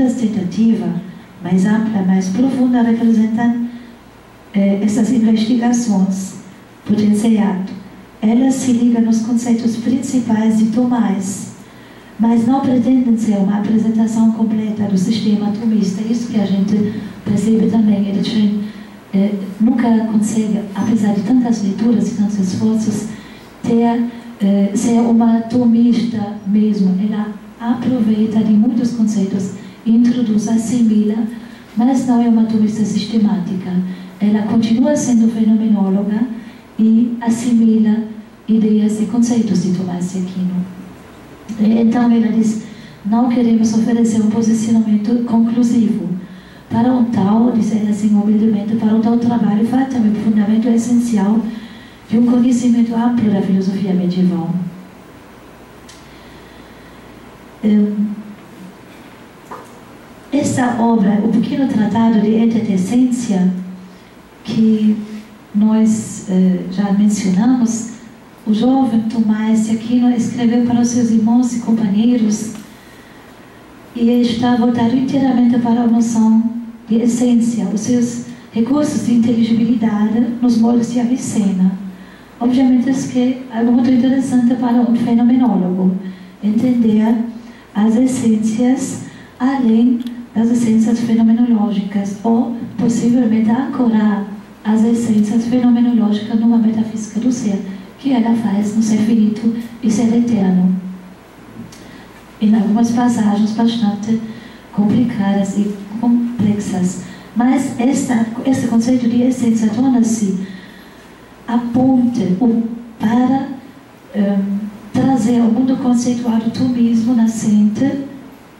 outras tentativas mais amplas, mais profundas, representam essas investigações potenciadas. Elas se ligam nos conceitos principais de Tomás, mas não pretendem ser uma apresentação completa do sistema tomista. Isso que a gente percebe também. Ele nunca consegue, apesar de tantas leituras e tantos esforços, ser uma tomista mesmo. Ela aproveita de muitos conceitos, introduz, assimila, mas não é uma tomista sistemática. Ela continua sendo fenomenóloga e assimila ideias e conceitos de Tomás de Aquino. Então ela diz: não queremos oferecer um posicionamento conclusivo. Para um tal, diz ela assim humildemente, para um tal trabalho falta-me o fundamento essencial de um conhecimento amplo da filosofia medieval. Esta obra, o pequeno tratado de Essência, que nós já mencionamos, o jovem Tomás de Aquino escreveu para os seus irmãos e companheiros e está voltado inteiramente para a noção de essência, os seus recursos de inteligibilidade nos moldes de Avicena. Obviamente, isso que é muito interessante para um fenomenólogo, entender as essências além das essências fenomenológicas, ou possivelmente ancorar as essências fenomenológicas numa metafísica do ser, que ela faz no ser finito e ser eterno. Em algumas passagens bastante complicadas e complexas. Mas este conceito de essência torna-se a ponte para trazer ao mundo conceitual do tomismo nascente,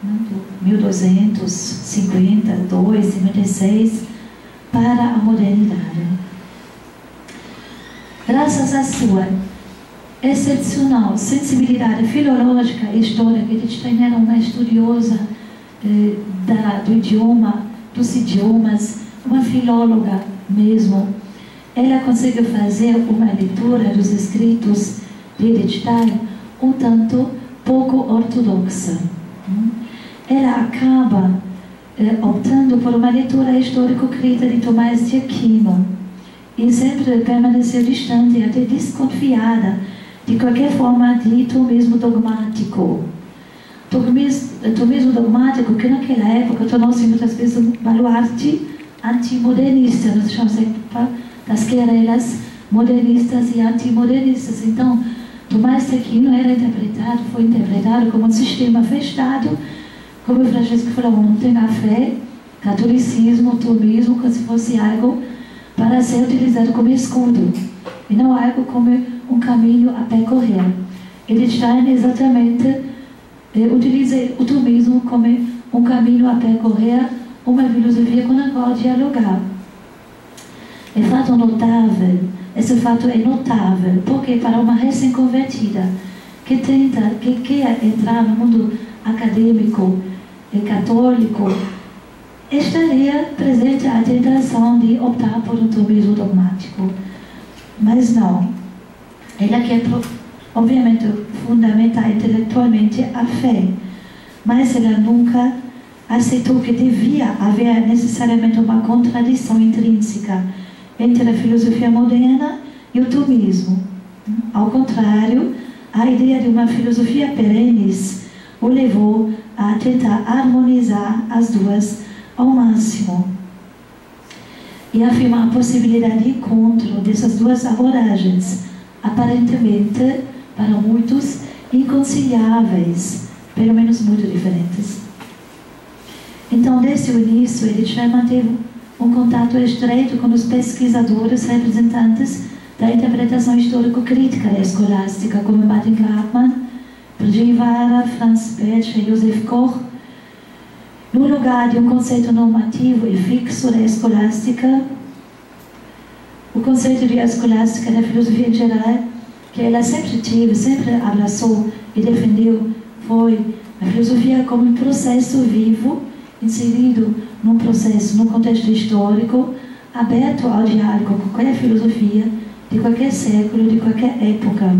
do 1252, 56, para a modernidade. Graças à sua excepcional sensibilidade filológica e histórica, ele também era uma estudiosa do idioma, dos idiomas, uma filóloga mesmo. Ela conseguiu fazer uma leitura dos escritos de Hereditário um tanto pouco ortodoxa. Ela acaba optando por uma leitura histórico-crítica de Tomás de Aquino e sempre permaneceu distante e até desconfiada de qualquer forma de tomismo dogmático. Tomismo dogmático que naquela época tornou-se muitas vezes um baluarte antimodernista, nós chamamos das querelas modernistas e antimodernistas. Então, Tomás de Aquino foi interpretado como um sistema fechado, como o Francesco falou ontem, a fé, catolicismo, tomismo, como se fosse algo para ser utilizado como escudo, e não algo como um caminho a percorrer. Edstein exatamente utiliza o tomismo como um caminho a percorrer, uma filosofia com a qual dialogar. Esse fato é notável, porque para uma recém-convertida que quer entrar no mundo acadêmico e católico, estaria presente a tentação de optar por um tomismo dogmático. Mas não. Ela quer, obviamente, fundamentar intelectualmente a fé, mas ela nunca aceitou que devia haver necessariamente uma contradição intrínseca entre a filosofia moderna e o tomismo. Ao contrário, a ideia de uma filosofia perenes o levou a tentar harmonizar as duas ao máximo e afirmar a possibilidade de encontro dessas duas abordagens, aparentemente, para muitos, inconciliáveis, pelo menos muito diferentes. Então, desde o início, ele já manteve um contato estreito com os pesquisadores representantes da interpretação histórico-crítica da escolástica, como Martin Grabmann, Brigitte Vara, Franz Betsch e Joseph Koch. No lugar de um conceito normativo e fixo da escolástica, o conceito de escolástica da filosofia em geral, que ela sempre abraçou e defendeu, foi a filosofia como um processo vivo, inserido num contexto histórico, aberto ao diálogo com qualquer filosofia, de qualquer século, de qualquer época.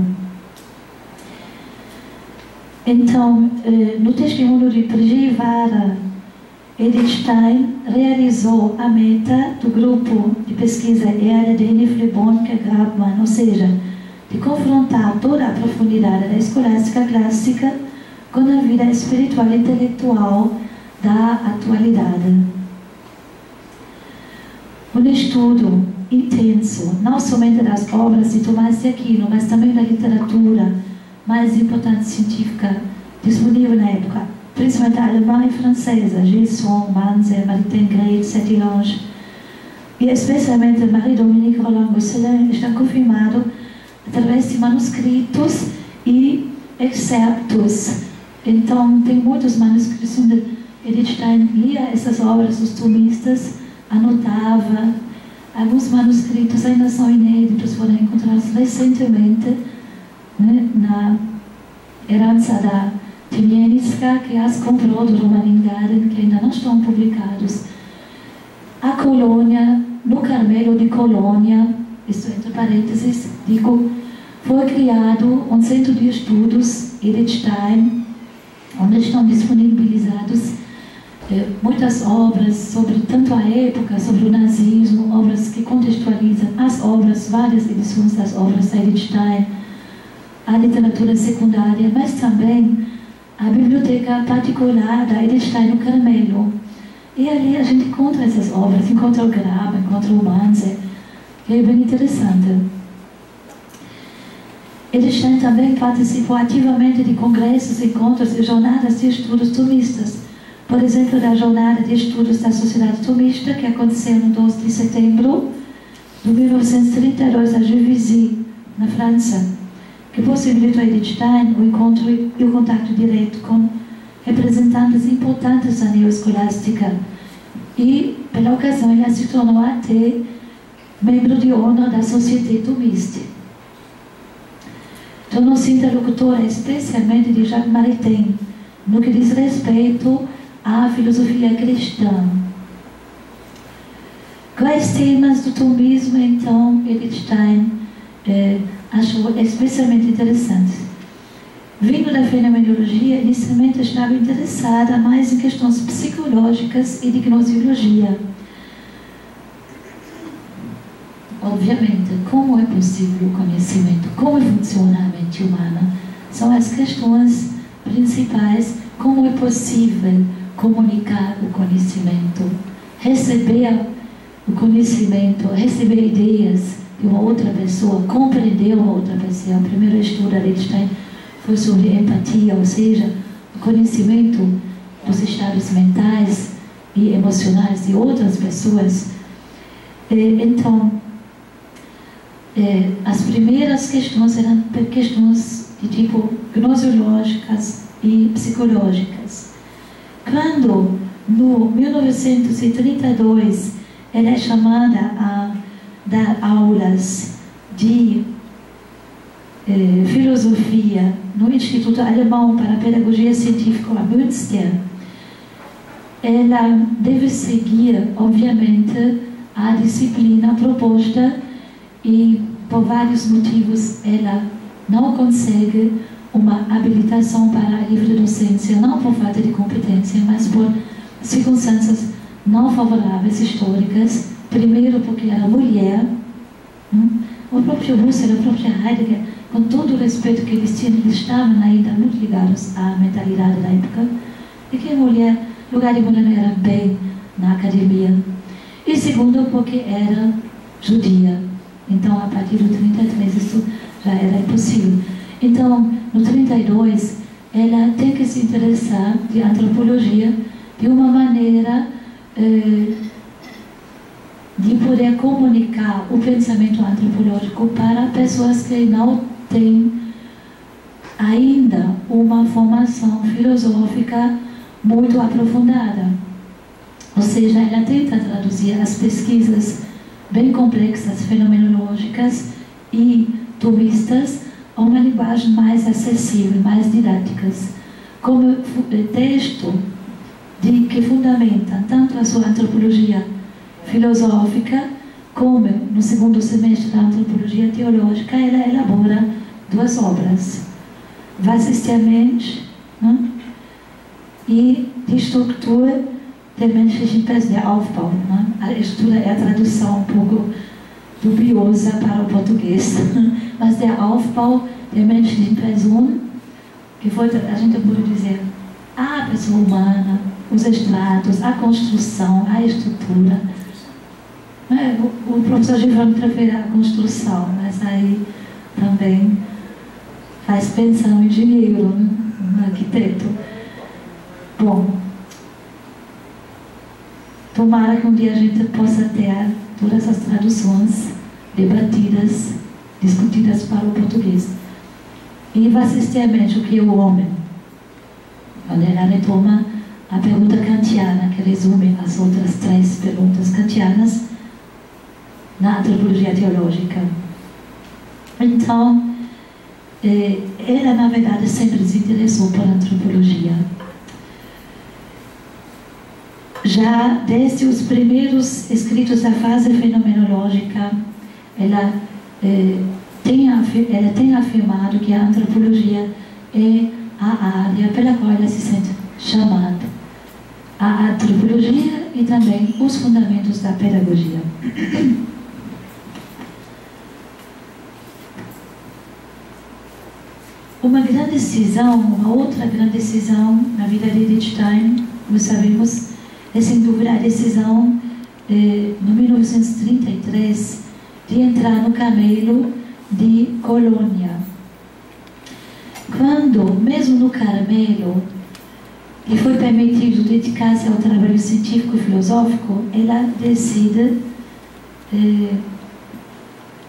Então, no testemunho de Brigitte Vara, Edith Stein realizou a meta do grupo de pesquisa Erdene, Flebonke, Grabman, ou seja, de confrontar toda a profundidade da escolástica clássica com a vida espiritual e intelectual da atualidade. Um estudo intenso, não somente das obras de Tomás de Aquino, mas também da literatura mais importante científica disponível na época, principalmente a alemã e francesa, Gilson, Manzer, Maritain Grey, Sethi-Lange, e especialmente Marie-Dominique Roland-Gosselin, está confirmado através de manuscritos e excerptos. Então, tem muitos manuscritos onde Edith Stein lia essas obras dos tomistas, anotava. Alguns manuscritos ainda são inéditos, foram encontrados recentemente, né, na herança da Tymieniska, que as comprou do Romanin Garen, que ainda não estão publicados. A Colônia, no Carmelo de Colônia, isto entre parênteses, digo, foi criado um centro de estudos, Edith Stein, onde estão disponibilizados muitas obras sobre tanto a época, sobre o nazismo, obras que contextualizam as obras, várias edições das obras da Edith Stein, a literatura secundária, mas também a biblioteca particular da Edith Stein no Carmelo. E ali a gente encontra essas obras, encontra o Graba, encontra o Manzer, que é bem interessante. Edith Stein também participou ativamente de congressos, encontros e jornadas de estudos tomistas. Por exemplo, da jornada de estudos da Sociedade Tomista, que aconteceu no 12 de setembro de 1932 a Juvisy, na França, que possibilitou a Edith Stein o encontro e o contato direto com representantes importantes da neoescolástica. E, pela ocasião, ela se tornou até membro de honra da Société Thomiste. Tornou-se interlocutora especialmente de Jacques Maritain, no que diz respeito à filosofia cristã. Quais temas do tomismo, então, Edith Stein achou especialmente interessantes? Vindo da fenomenologia, inicialmente estava interessada mais em questões psicológicas e de gnosiologia. Obviamente, como é possível o conhecimento? Como funciona a mente humana? São as questões principais. Como é possível comunicar o conhecimento? Receber o conhecimento, receber ideias de uma outra pessoa, compreender uma outra pessoa. O primeiro estudo da Edith Stein foi sobre empatia, ou seja, o conhecimento dos estados mentais e emocionais de outras pessoas. Então, as primeiras questões eram questões de tipo gnosiológicas e psicológicas. Quando, no 1932, ela é chamada a dar aulas de filosofia no Instituto Alemão para a Pedagogia Científica, a Münster, ela deve seguir, obviamente, a disciplina proposta e, por vários motivos, ela não consegue uma habilitação para a livre docência, não por falta de competência, mas por circunstâncias não favoráveis históricas. Primeiro porque era mulher, o próprio Husserl, a própria Heidegger, com todo o respeito que eles tinham, eles estavam ainda muito ligados à mentalidade da época, e que a mulher, lugar de mulher não era bem na academia. E segundo porque era judia. Então, a partir do 33, isso já era impossível. Então, no 32, ela tem que se interessar de antropologia de uma maneira de poder comunicar o pensamento antropológico para pessoas que não têm ainda uma formação filosófica muito aprofundada. Ou seja, ela tenta traduzir as pesquisas bem complexas, fenomenológicas e tomistas a uma linguagem mais acessível, mais didáticas, como texto que fundamenta tanto a sua antropologia filosófica como, no segundo semestre da antropologia teológica, ela elabora duas obras, Was ist der Mensch, e Die Struktur der menschlichen Person, der Aufbau. Né? A estrutura é a tradução um pouco dubiosa para o português, mas der Aufbau der menschlichen Person, que foi, a gente pode dizer, a pessoa humana, os estratos, a construção, a estrutura. O professor Givão prefere a construção, mas aí também faz pensar no engenheiro, no arquiteto. Bom, tomara que um dia a gente possa ter todas as traduções debatidas, discutidas para o português. E vastiamente o que é o homem? Onde ela retoma a pergunta kantiana, que resume as outras 3 perguntas kantianas na antropologia teológica. Então, ela, na verdade, sempre se interessou por antropologia. Já desde os primeiros escritos da fase fenomenológica, ela tem afirmado que a antropologia é a área pela qual ela se sente chamada. A antropologia e também os fundamentos da pedagogia. Uma grande decisão, uma outra grande decisão na vida de Edith Stein, como sabemos, é sem dúvida a decisão, no 1933, de entrar no Carmelo de Colônia. Quando, mesmo no Carmelo, lhe foi permitido dedicar-se ao trabalho científico e filosófico, ela decide,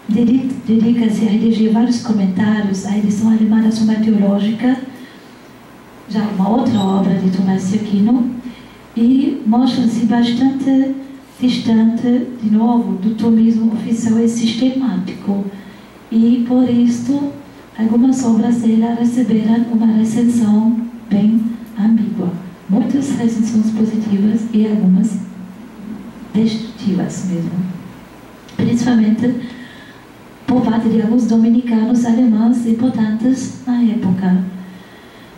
dedica-se a redigir vários comentários à edição alemã da Suma Teológica, já uma outra obra de Tomás de Aquino, e mostra-se bastante distante, de novo, do tomismo oficial e sistemático. E, por isto, algumas obras dela receberam uma recensão bem ambígua. Muitas recensões positivas e algumas destrutivas mesmo. Principalmente por parte de alguns dominicanos alemães importantes na época.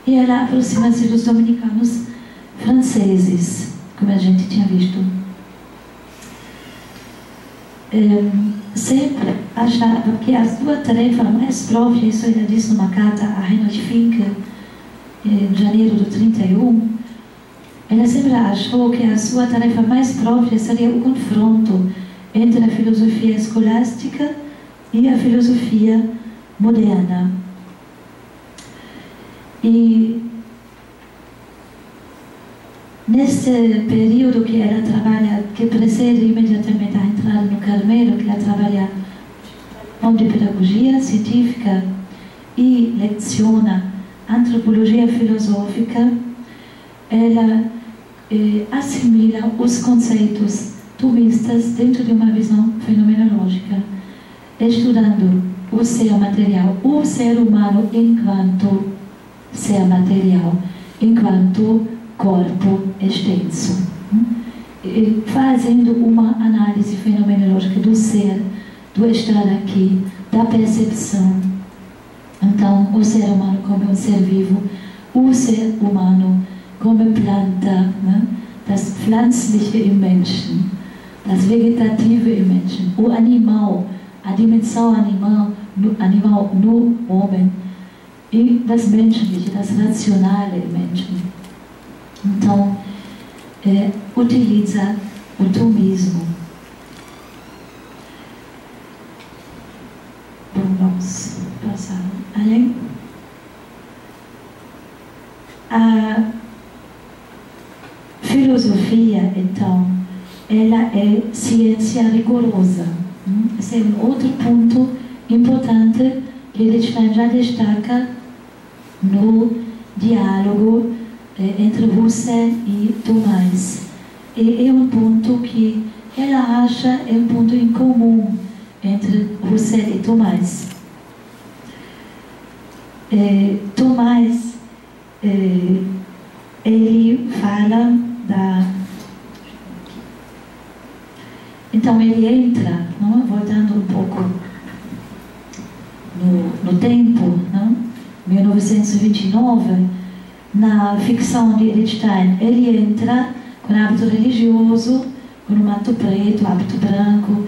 E ela aproxima-se dos dominicanos franceses, como a gente tinha visto. Sempre achava que a sua tarefa mais própria, isso ela disse numa carta a Heinrich Finke, em janeiro de 31, ela sempre achou que a sua tarefa mais própria seria o confronto entre a filosofia escolástica e a filosofia moderna. E nesse período que ela trabalha, que precede imediatamente a entrada no Carmelo, que ela trabalha de pedagogia científica e leciona antropologia filosófica, ela assimila os conceitos tomistas dentro de uma visão fenomenológica, estudando o ser material, o ser humano enquanto ser material, enquanto corpo extenso, fazendo uma análise fenomenológica do ser, do estar aqui, da percepção. Então, o ser humano como um ser vivo, o ser humano como planta, né? Das Pflanzliche im Menschen, das Vegetative im Menschen, o animal, a dimensão animal no homem, e das Menschliche, das Rationale im Menschen. Então, utiliza o tomismo. Bom, vamos passar. Além, a filosofia, então, ela é ciência rigorosa. Esse é um outro ponto importante que Edith já destaca no diálogo entre Husserl e Tomás. E é um ponto que ela acha é um ponto em comum entre Husserl e Tomás. Tomás, ele fala da... Então ele entra, não? Voltando um pouco no tempo, não? 1929, na ficção de Edith Stein, ele entra com hábito religioso, com um manto preto, hábito branco,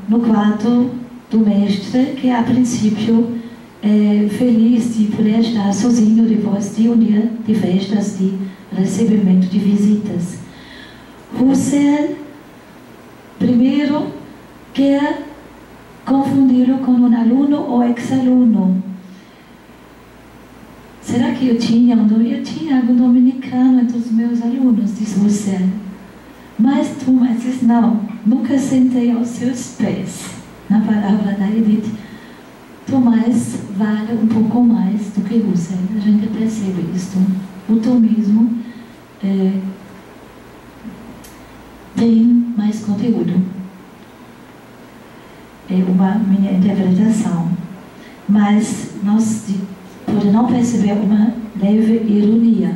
no quarto do mestre, que a princípio é feliz de poder estar sozinho depois de um dia de festas, de recebimento de visitas. Husserl, primeiro, quer confundi-lo com um aluno ou ex-aluno. Será que eu tinha algum dominicano entre os meus alunos, diz Husserl. Mas Thomas diz, não, nunca sentei aos seus pés. Na palavra da Edith, Tomás vale um pouco mais do que Husserl. A gente percebe isto. O tomismo tem mais conteúdo. É uma minha interpretação. Mas nós podemos não perceber uma leve ironia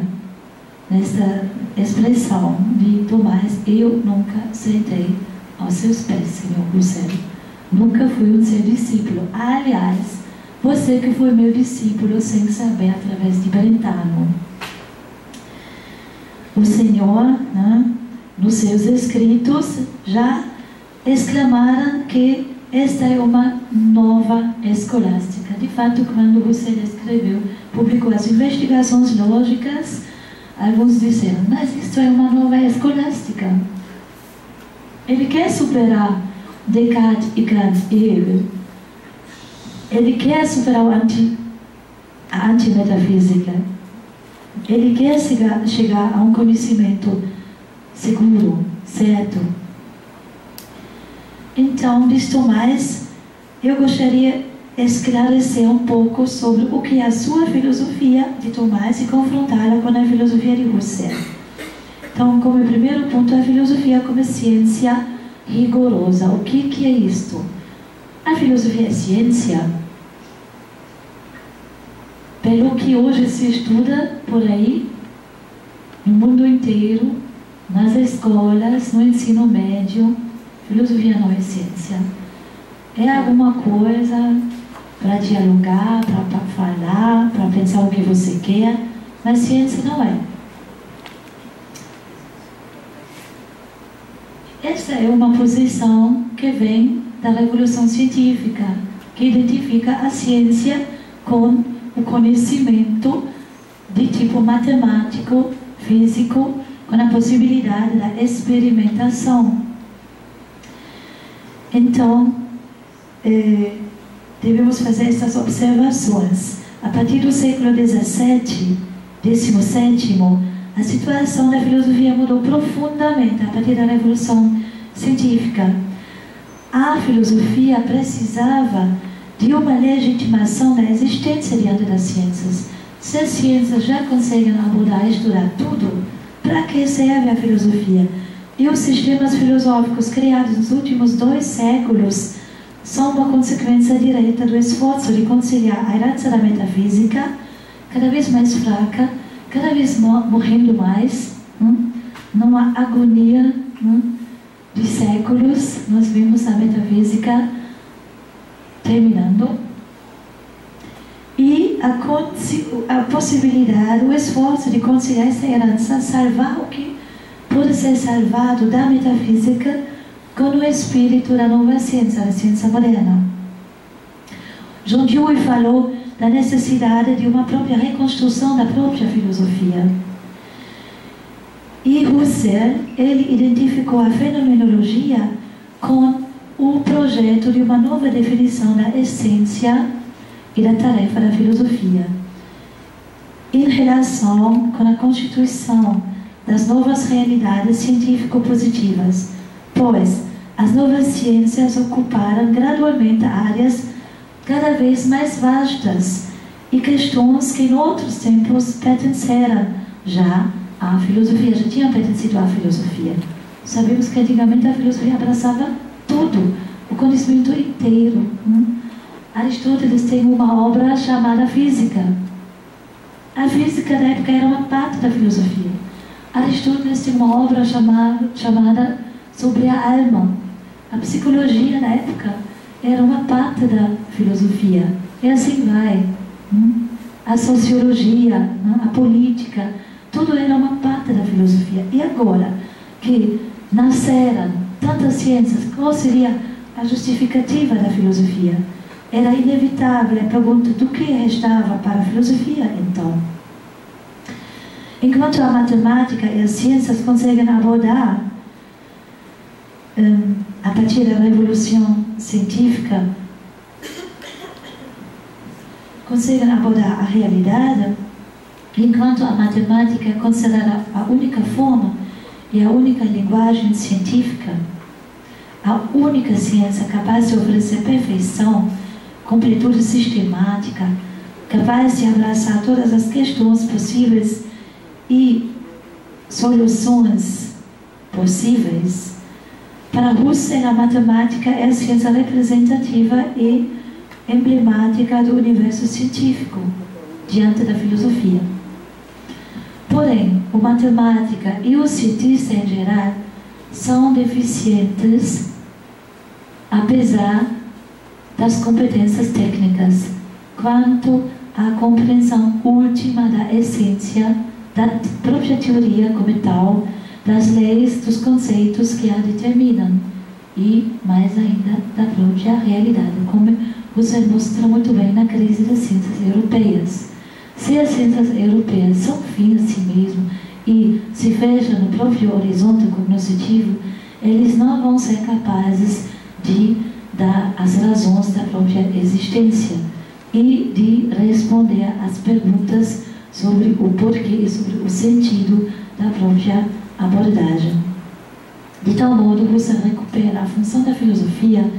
nesta expressão de Tomás: eu nunca sentei aos seus pés, Senhor Husserl. Nunca fui um seu discípulo. Aliás, você que foi meu discípulo sem saber, através de Brentano. O Senhor, né, nos seus escritos, já exclamaram que esta é uma nova escolástica. De fato, quando Husserl escreveu, publicou as investigações lógicas, alguns disseram, mas isto é uma nova escolástica. Ele quer superar Descartes e Kant e Hegel. Ele quer superar a antimetafísica. Ele quer chegar a um conhecimento seguro, certo. Então, diz Tomás, eu gostaria de esclarecer um pouco sobre o que é a sua filosofia de Tomás e confrontá-la com a filosofia de Husserl. Então, como primeiro ponto, a filosofia como ciência rigorosa. O que é isto? A filosofia é ciência. Pelo que hoje se estuda por aí, no mundo inteiro, nas escolas, no ensino médio, filosofia não é ciência. É alguma coisa para dialogar, para falar, para pensar o que você quer, mas ciência não é. Esta é uma posição que vem da Revolução Científica, que identifica a ciência com o conhecimento de tipo matemático, físico, com a possibilidade da experimentação. Então, devemos fazer essas observações. A partir do século XVII, a situação da filosofia mudou profundamente a partir da Revolução Científica. A filosofia precisava de uma legitimação da existência diante das ciências. Se as ciências já conseguem abordar e estudar tudo, para que serve a filosofia? E os sistemas filosóficos criados nos últimos 2 séculos são uma consequência direta do esforço de conciliar a herança da metafísica, cada vez mais fraca, cada vez morrendo mais, numa agonia de séculos. Nós vimos a metafísica terminando, e a possibilidade, o esforço de conciliar essa herança, salvar o que pode ser salvado da metafísica com o espírito da nova ciência, da ciência moderna. John Dewey falou da necessidade de uma própria reconstrução da própria filosofia. E Husserl, ele identificou a fenomenologia com o projeto de uma nova definição da essência e da tarefa da filosofia, em relação com a constituição das novas realidades científico-positivas, pois as novas ciências ocuparam gradualmente áreas cada vez mais vastas e questões que em outros tempos pertenceram já à filosofia, já tinham pertencido à filosofia. Sabemos que antigamente a filosofia abraçava tudo, o conhecimento inteiro. Aristóteles tem uma obra chamada Física. A física da época era uma parte da filosofia. Aristóteles tem uma obra chamada Sobre a Alma. A psicologia da época era uma parte da filosofia. E assim vai. A sociologia, a política, Tudo era uma parte da filosofia. E agora que nasceram tantas ciências, qual seria a justificativa da filosofia? Era inevitável a pergunta do que restava para a filosofia, então. Enquanto a matemática e as ciências conseguem abordar, a partir da revolução científica, conseguem abordar a realidade, enquanto a matemática é considerada a única forma e a única linguagem científica, a única ciência capaz de oferecer perfeição, completude sistemática, capaz de abraçar todas as questões possíveis e soluções possíveis. Para Husserl, a matemática é a ciência representativa e emblemática do universo científico, diante da filosofia. Porém, a matemática e os cientistas em geral são deficientes, apesar das competências técnicas, quanto à compreensão última da essência da própria teoria como tal, das leis, dos conceitos que a determinam e, mais ainda, da própria realidade, como você mostra muito bem na crise das ciências europeias. Se as ciências europeias são fins a si mesmo e se fecham no próprio horizonte cognitivo, eles não vão ser capazes de dar as razões da própria existência e de responder às perguntas sobre o porquê e sobre o sentido da própria abordagem. De tal modo, você recupera a função da filosofia,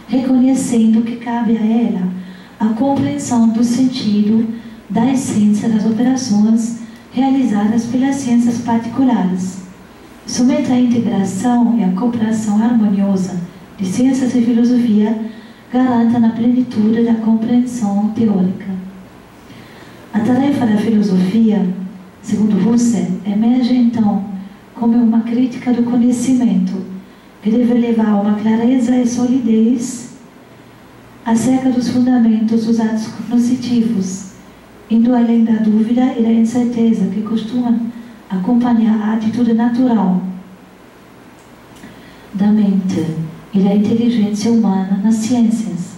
reconhecendo que cabe a ela a compreensão do sentido da essência das operações realizadas pelas ciências particulares. Somente a integração e a cooperação harmoniosa de ciências e filosofia garantem a plenitude da compreensão teórica. A tarefa da filosofia, segundo Husserl, emerge então como uma crítica do conhecimento, que deve levar a uma clareza e solidez acerca dos fundamentos dos atos cognitivos, indo além da dúvida e da incerteza que costumam acompanhar a atitude natural da mente e da inteligência humana nas ciências.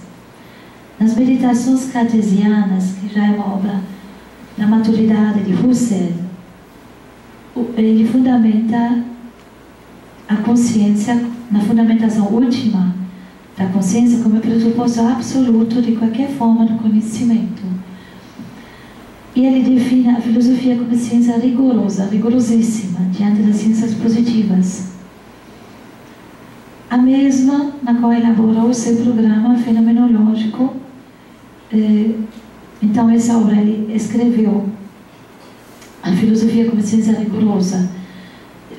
Nas meditações cartesianas, que já é uma obra da maturidade de Husserl, ele fundamenta a consciência na fundamentação última da consciência como pressuposto absoluto de qualquer forma de conhecimento. E ele define a filosofia como ciência rigorosa, rigorosíssima, diante das ciências positivas. A mesma na qual elaborou o seu programa fenomenológico. Então, essa obra ele escreveu a filosofia como ciência rigorosa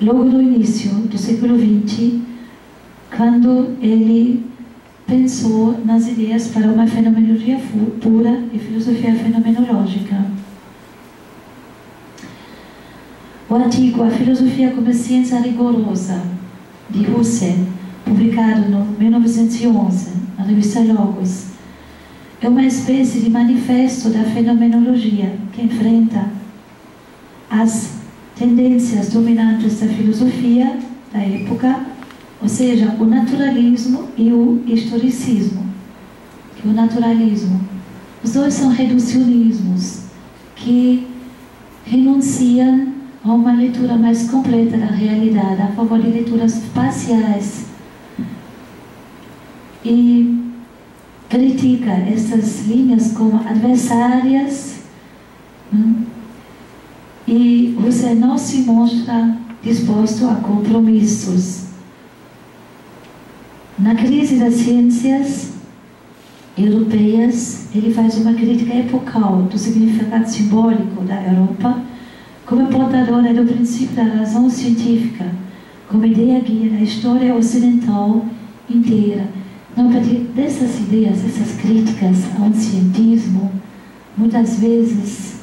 logo no início do século XX, quando ele pensou nas ideias para uma fenomenologia pura e filosofia fenomenológica. O artigo A Filosofia como Ciência Rigorosa, de Husserl, publicado em 1911, na revista Logos, é uma espécie de manifesto da fenomenologia que enfrenta as tendências dominantes da filosofia da época, ou seja, o naturalismo e o historicismo. O naturalismo, os dois são reducionismos que renunciam a uma leitura mais completa da realidade, a favor de leituras parciais, e critica essas linhas como adversárias, e você não se mostra disposto a compromissos. Na crise das ciências europeias, ele faz uma crítica epocal do significado simbólico da Europa como portadora do princípio da razão científica, como ideia guia da história ocidental inteira. Não, a partir dessas ideias, essas críticas a um cientismo, muitas vezes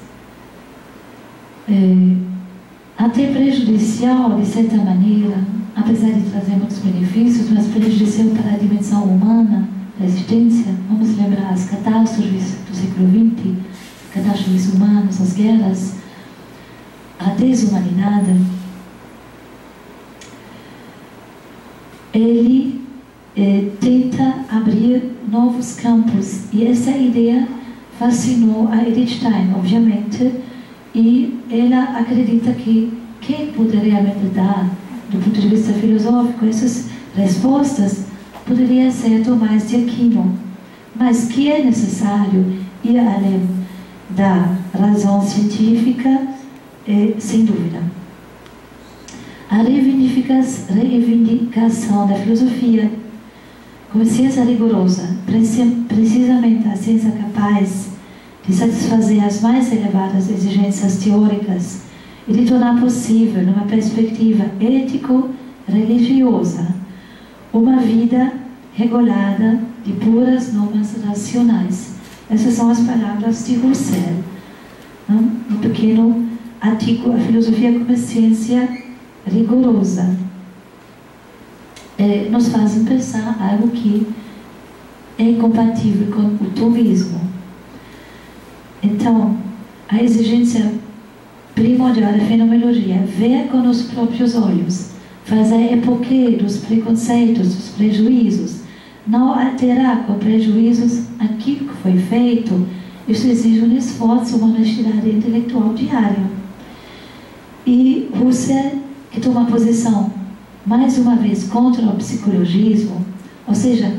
até prejudicial, de certa maneira, apesar de trazer muitos benefícios, mas prejudicial para a dimensão humana da existência. Vamos lembrar as catástrofes do século XX, catástrofes humanas, as guerras. a desumanidade, ele tenta abrir novos campos, e essa ideia fascinou a Edith Stein, obviamente, e ela acredita que quem poderia realmente dar, do ponto de vista filosófico, essas respostas poderia ser Tomás de Aquino, mas que é necessário ir além da razão científica, sem dúvida. A reivindicação da filosofia como ciência rigorosa, precisamente a ciência capaz de satisfazer as mais elevadas exigências teóricas e de tornar possível, numa perspectiva ético-religiosa, uma vida regulada de puras normas racionais. Essas são as palavras de Husserl, no pequeno artigo A Filosofia como Ciência Rigorosa. Nos fazem pensar algo que é incompatível com o tomismo. Então, a exigência primordial da fenomenologia, ver com os próprios olhos, fazer epoquê dos preconceitos, dos prejuízos, não alterar com prejuízos aquilo que foi feito. Isso exige um esforço, uma honestidade intelectual diária. E Husserl, que toma posição, mais uma vez, contra o psicologismo, ou seja,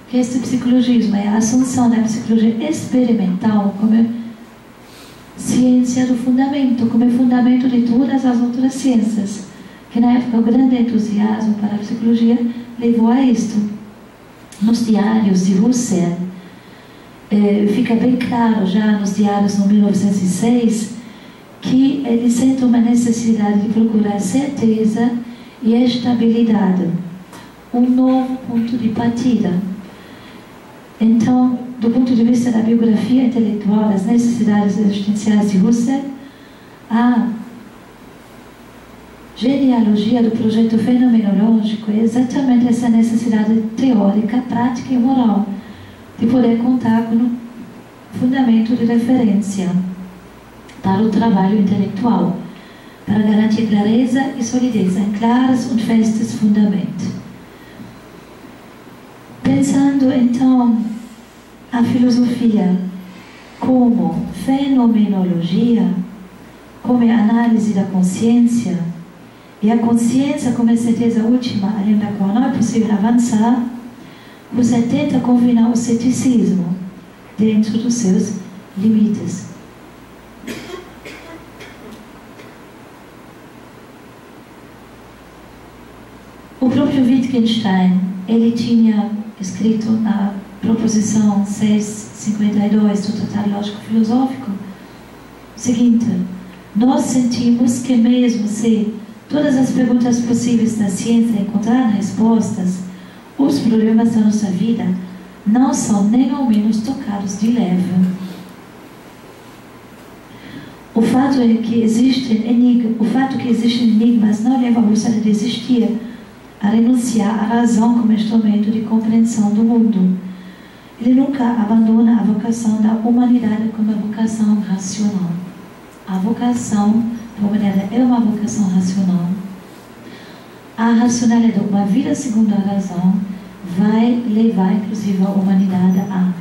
que este psicologismo é a assunção da psicologia experimental como ciência do fundamento, como fundamento de todas as outras ciências, que na época o grande entusiasmo para a psicologia levou a isto. Nos diários de Husserl, fica bem claro já nos diários no 1906, que ele sente uma necessidade de procurar certeza e estabilidade, um novo ponto de partida. Então, do ponto de vista da biografia intelectual, das necessidades existenciais de Husserl, a genealogia do projeto fenomenológico é exatamente essa necessidade teórica, prática e moral, de poder contar com um fundamento de referência para o trabalho intelectual, para garantir clareza e solidez em claros und festes fundamentos. Pensando então a filosofia como fenomenologia, como a análise da consciência, e a consciência como a certeza última, além da qual não é possível avançar, você tenta confinar o ceticismo dentro dos seus limites. O próprio Wittgenstein, ele tinha escrito na proposição 652 do Tratado Lógico-Filosófico o seguinte: nós sentimos que mesmo se todas as perguntas possíveis da ciência encontrarem respostas, os problemas da nossa vida não são nem ao menos tocados de leve. O fato que existem enigmas não leva a Husserl a desistir, a renunciar à razão como instrumento de compreensão do mundo. Ele nunca abandona a vocação da humanidade como a vocação racional. A vocação da humanidade é uma vocação racional. A racionalidade, uma vida segundo a razão, vai levar inclusive a humanidade a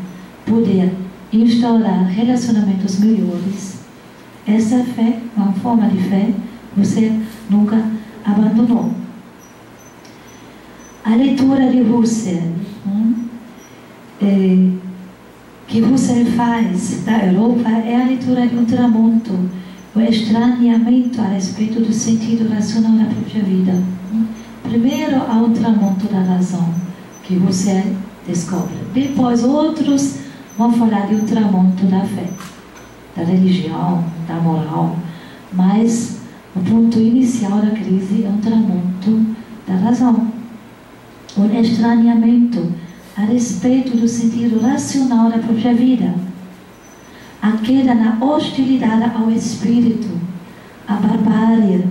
poder instaurar relacionamentos melhores. Essa fé, uma forma de fé, você nunca abandonou. A leitura de Husserl, que Husserl faz da Europa, é a leitura de um tramonto, o estranhamento a respeito do sentido racional da própria vida. Primeiro há o tramonto da razão, que Husserl descobre. Depois outros vão falar de um tramonto da fé, da religião, da moral. Mas o ponto inicial da crise é um tramonto da razão. Um estranhamento a respeito do sentido racional da própria vida. A queda na hostilidade ao espírito, a barbárie.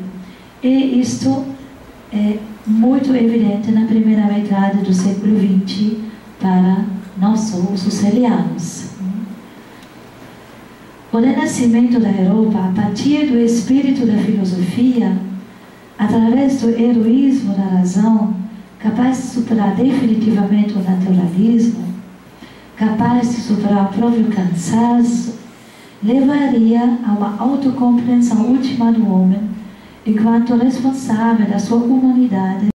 E isto é muito evidente na primeira metade do século XX para não só os husserlianos. O renascimento da Europa, a partir do espírito da filosofia, através do heroísmo da razão, capaz de superar definitivamente o naturalismo, capaz de superar o próprio cansaço, levaria a uma autocompreensão última do homem enquanto responsável da sua humanidade